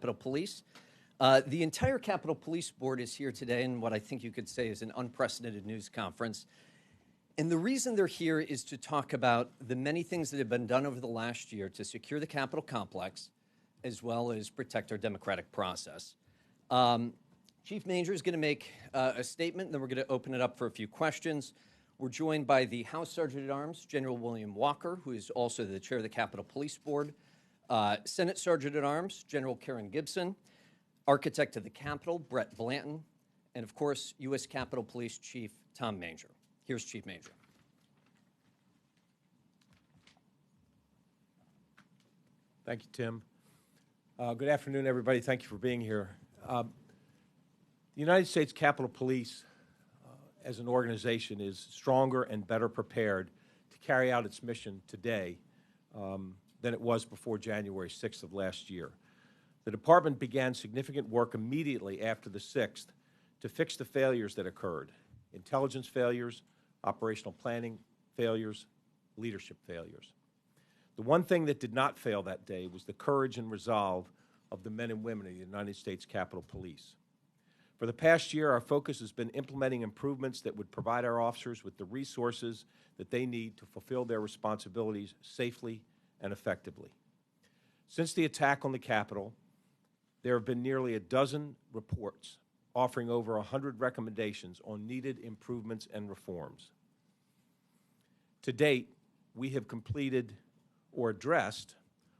Capitol Police. The entire Capitol Police Board is here today in what I think you could say is an unprecedented news conference. And the reason they're here is to talk about the many things that have been done over the last year to secure the Capitol complex, as well as protect our democratic process. Chief Manger is going to make a statement, and then we're going to open it up for a few questions. We're joined by the House Sergeant at Arms, General William Walker, who is also the chair of the Capitol Police Board, Senate Sergeant at Arms, General Karen Gibson, Architect of the Capitol, Brett Blanton, and of course, U.S. Capitol Police Chief Tom Manger. Here's Chief Manger. Thank you, Tim. Good afternoon, everybody. Thank you for being here. The United States Capitol Police, as an organization, is stronger and better prepared to carry out its mission today than it was before January 6th of last year. The department began significant work immediately after the 6th to fix the failures that occurred: intelligence failures, operational planning failures, leadership failures. The one thing that did not fail that day was the courage and resolve of the men and women of the United States Capitol Police. For the past year, our focus has been implementing improvements that would provide our officers with the resources that they need to fulfill their responsibilities safely and effectively. Since the attack on the Capitol, there have been nearly a dozen reports offering over 100 recommendations on needed improvements and reforms. To date, we have completed or addressed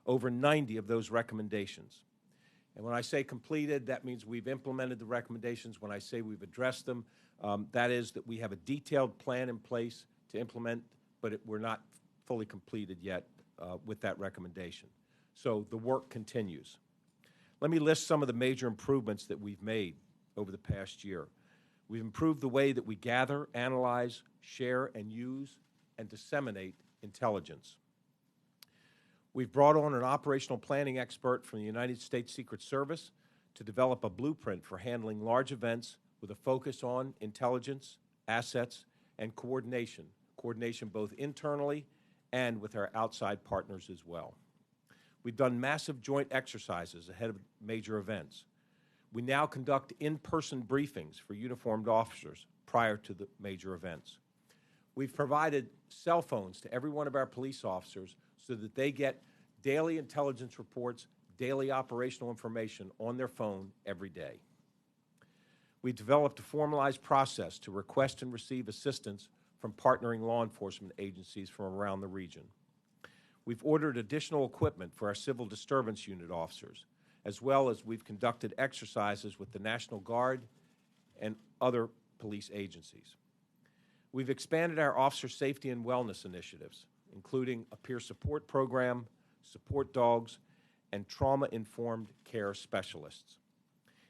over 90 of those recommendations. And when I say completed, that means we've implemented the recommendations. When I say we've addressed them, that is that we have a detailed plan in place to implement, but we're not fully completed yet with that recommendation. So the work continues. Let me list some of the major improvements that we've made over the past year. We've improved the way that we gather, analyze, share, and use and disseminate intelligence. We've brought on an operational planning expert from the United States Secret Service to develop a blueprint for handling large events with a focus on intelligence, assets, and coordination both internally and with our outside partners as well. We've done massive joint exercises ahead of major events. We now conduct in-person briefings for uniformed officers prior to the major events. We've provided cell phones to every one of our police officers so that they get daily intelligence reports, daily operational information on their phone every day. We've developed a formalized process to request and receive assistance from partnering law enforcement agencies from around the region. We've ordered additional equipment for our civil disturbance unit officers, as well as we've conducted exercises with the National Guard and other police agencies. We've expanded our officer safety and wellness initiatives, including a peer support program, support dogs, and trauma-informed care specialists.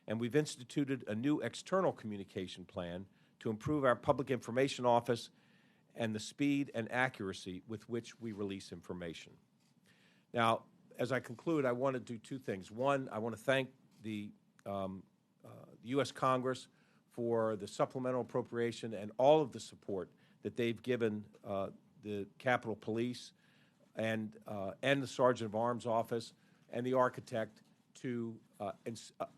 And we've instituted a new external communication plan to improve our public information office and the speed and accuracy with which we release information. Now, as I conclude, I want to do two things. One, I want to thank the U.S. Congress for the supplemental appropriation and all of the support that they've given the Capitol Police and the Sergeant of Arms Office and the Architect to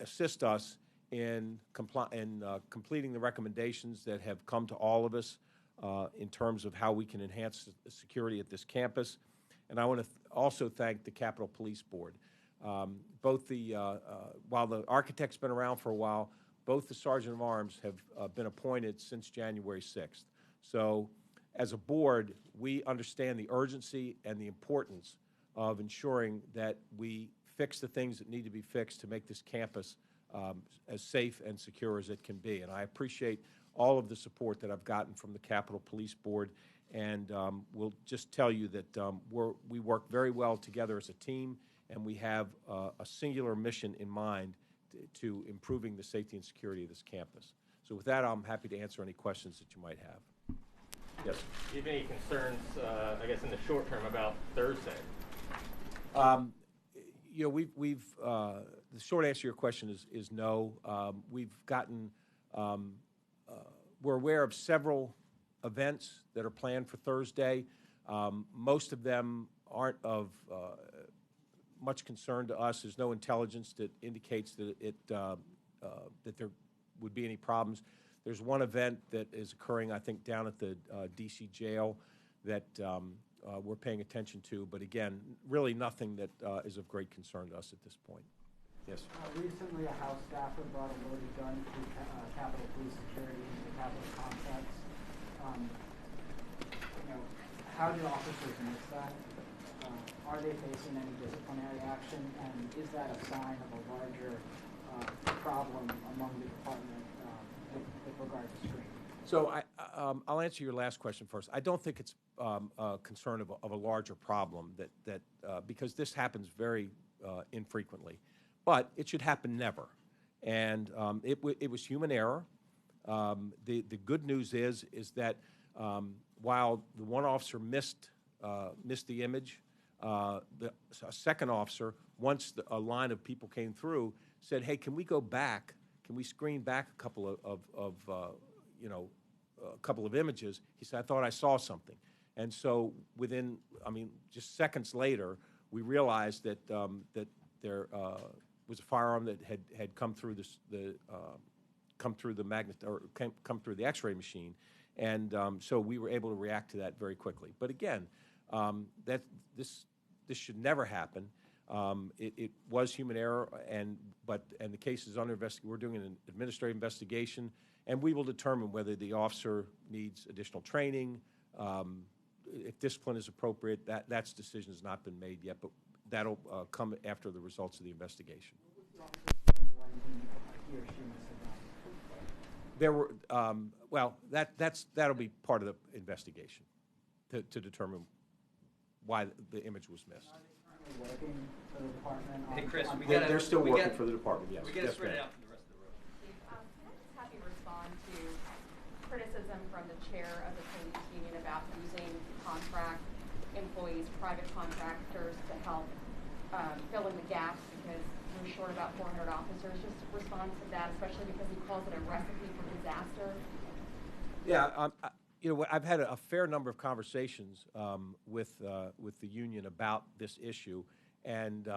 assist us in completing the recommendations that have come to all of us in terms of how we can enhance the security at this campus. And I want to also thank the Capitol Police Board. While the Architect's been around for a while, both the Sergeant of Arms have been appointed since January 6th. So as a board, we understand the urgency and the importance of ensuring that we fix the things that need to be fixed to make this campus as safe and secure as it can be. And I appreciate all of the support that I've gotten from the Capitol Police Board, and we'll just tell you that we work very well together as a team, and we have a singular mission in mind to improving the safety and security of this campus. So with that, I'm happy to answer any questions that you might have. Yes? Do you have any concerns, I guess, in the short term about Thursday? You know, the short answer to your question is no. We've gotten, we're aware of several events that are planned for Thursday. Most of them aren't of much concern to us. There's no intelligence that indicates that that there would be any problems. There's one event that is occurring, I think, down at the D.C. jail that we're paying attention to. But again, really nothing that is of great concern to us at this point. Yes. Recently, a House staffer brought a loaded gun to Capitol Police Security into the Capitol complex. How did officers miss that? Are they facing any disciplinary action? And is that a sign of a larger problem among the department with regard to screening? So I'll answer your last question first. I don't think it's a concern of a larger problem because this happens very infrequently. But it should happen never. And it was human error. The good news is that while the one officer missed the image, a second officer, once a line of people came through, said, "Hey, can we go back? Can we screen back a couple of images?" He said, "I thought I saw something." And so within, just seconds later, we realized that there was a firearm that had come through come through the X-ray machine, and so we were able to react to that very quickly. But again, this should never happen. It was human error, and the case is under investigation. We're doing an administrative investigation, and we will determine whether the officer needs additional training, if discipline is appropriate. That decision has not been made yet, but that'll come after the results of the investigation. He or she missed the gun? There were that'll be part of the investigation to determine why the image was missed. Are they currently working for the department? Hey, Chris, they're still working for the department. Yes. We got to Yes, spread it ma'am. out from the rest of the room. Can I just have you respond to criticism from the chair of the police union about using contract employees, private contractors to help fill in the gaps because we're short about 400 officers? Just respond to that, especially because he calls it a recipe for disaster. Yeah, I've had a fair number of conversations with the union about this issue, and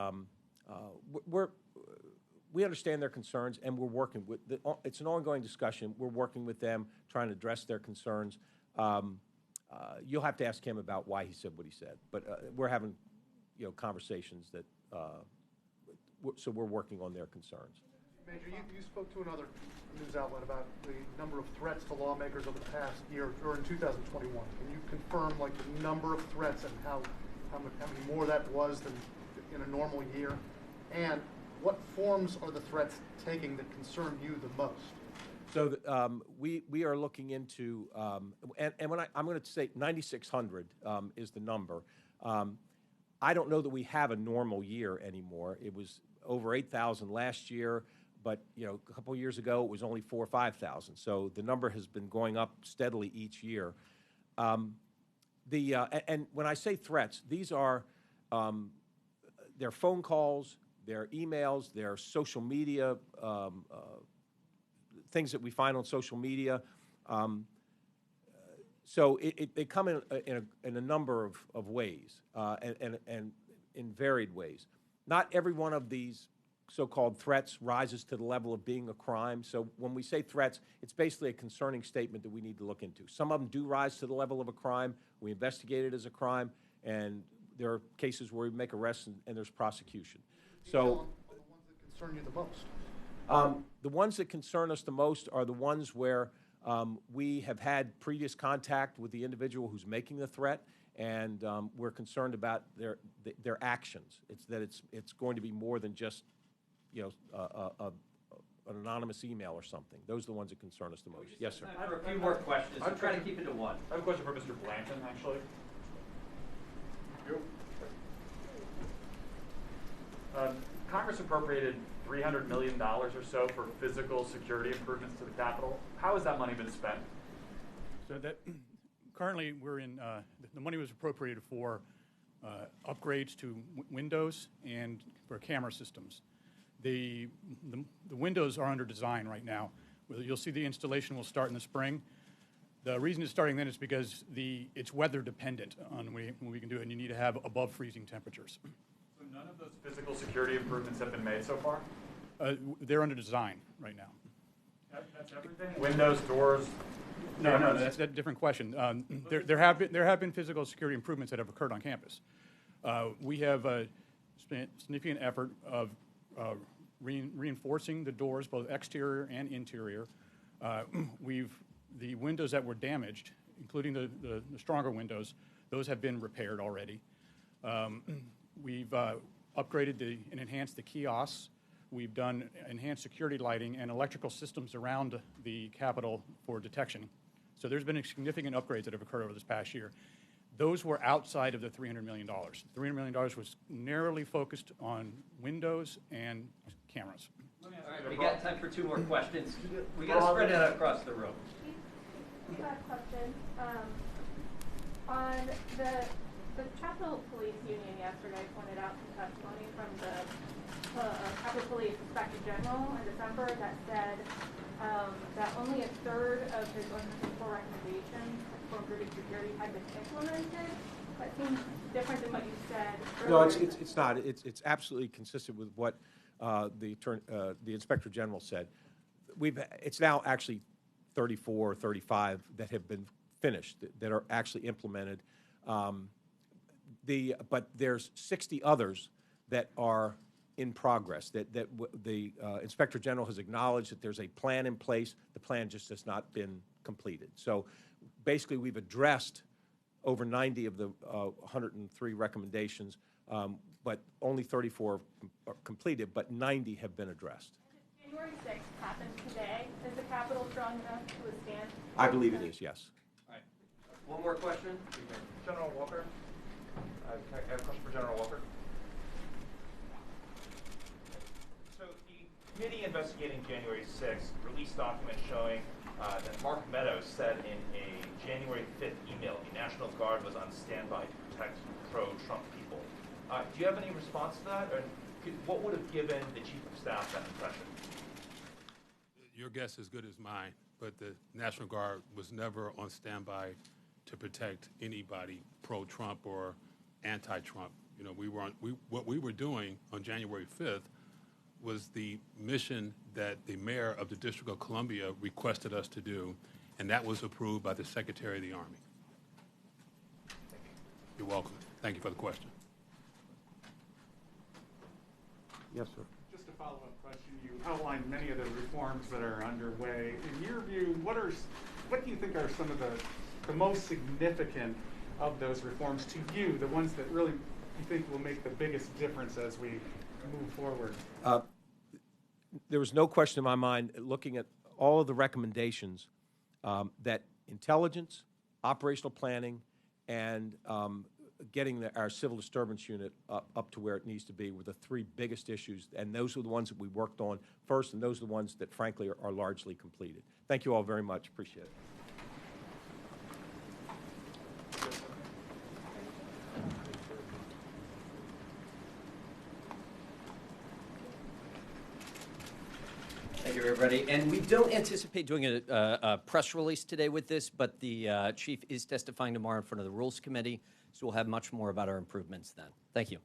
we understand their concerns, and we're working with. It's an ongoing discussion. We're working with them, trying to address their concerns. You'll have to ask him about why he said what he said, but we're having conversations that. So we're working on their concerns. Major, you spoke to another news outlet about the number of threats to lawmakers over the past year, or in 2021. Can you confirm, the number of threats and how many more that was than in a normal year? And what forms are the threats taking that concern you the most? So we are looking into, and when I'm going to say 9,600 is the number. I don't know that we have a normal year anymore. It was over 8,000 last year, but a couple of years ago it was only 4,000 or 5,000. So the number has been going up steadily each year. And when I say threats, these are their phone calls, their emails, their social media, things that we find on social media. So they come in a number of ways and in varied ways. Not every one of these so-called threats rises to the level of being a crime. So when we say threats, it's basically a concerning statement that we need to look into. Some of them do rise to the level of a crime. We investigate it as a crime, and there are cases where we make arrests and there's prosecution. So On the ones that concern you the most. the ones that concern us the most are the ones where we have had previous contact with the individual who's making the threat, and we're concerned about their actions. It's going to be more than just an anonymous email or something. Those are the ones that concern us the most. Yes, sir. I have a few more questions. I'm trying to keep it to one. I have a question for Mr. Blanton, actually. Congress appropriated $300 million or so for physical security improvements to the Capitol. How has that money been spent? So that currently we're in, the money was appropriated for upgrades to windows and for camera systems. The windows are under design right now. You'll see the installation will start in the spring. The reason it's starting then is because it's weather dependent on when we can do it, and you need to have above freezing temperatures. So none None of those physical security improvements have been made so far? They're under design right now. That's everything? Windows, doors? No, cameras? that's a different question. There have been physical security improvements that have occurred on campus. We have spent significant effort of reinforcing the doors, both exterior and interior. The windows that were damaged, including the stronger windows, those have been repaired already. We've upgraded and enhanced the kiosks. We've done enhanced security lighting and electrical systems around the Capitol for detection. So there's been significant upgrades that have occurred over this past year. Those were outside of the $300 million. $300 million was narrowly focused on windows and cameras. All right, we got time for 2 more questions. We got to spread it out across the room. I got a question. On the Capitol Police Union yesterday pointed out some testimony from the Capitol Police Inspector General in December that said that only a third of his 104 recommendations for improving security had been implemented. That seems different than what you said No, earlier. it's not. It's absolutely consistent with what the Inspector General said. It's now actually 34 or 35 that have been finished, that are actually implemented. But there's 60 others that are in progress, that the Inspector General has acknowledged that there's a plan in place. The plan just has not been completed. So basically, we've addressed over 90 of the 103 recommendations, but only 34 are completed, but 90 have been addressed. January 6th happened today. Is the Capitol strong enough to withstand? I believe it is, yes. All right. One more question. General Walker. I have a question for General Walker. So the committee investigating January 6th released documents showing that Mark Meadows said in a January 5th email the National Guard was on standby to protect pro-Trump people. Do you have any response to that? Or what would have given the Chief of Staff that impression? Your guess is as good as mine, but the National Guard was never on standby to protect anybody pro-Trump or anti-Trump. You know, what we were doing on January 5th was the mission that the mayor of the District of Columbia requested us to do, and that was approved by the Secretary of the Army. Thank you. You're welcome. Thank you for the question. Yes, sir. Just a follow-up question. You outlined many of the reforms that are underway. In your view, what do you think are some of the most significant of those reforms to you, the ones that really you think will make the biggest difference as we move forward? There was no question in my mind, looking at all of the recommendations, that intelligence, operational planning, and getting our civil disturbance unit up to where it needs to be were the 3 biggest issues, and those are the ones that we worked on first, and those are the ones that, frankly, are largely completed. Thank you all very much. Appreciate it. Thank you, everybody. And we don't anticipate doing a press release today with this, but the chief is testifying tomorrow in front of the Rules Committee, so we'll have much more about our improvements then. Thank you.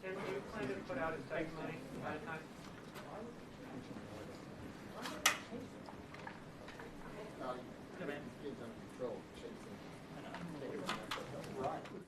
Tim, do you plan to put out his testimony ahead of time? Right.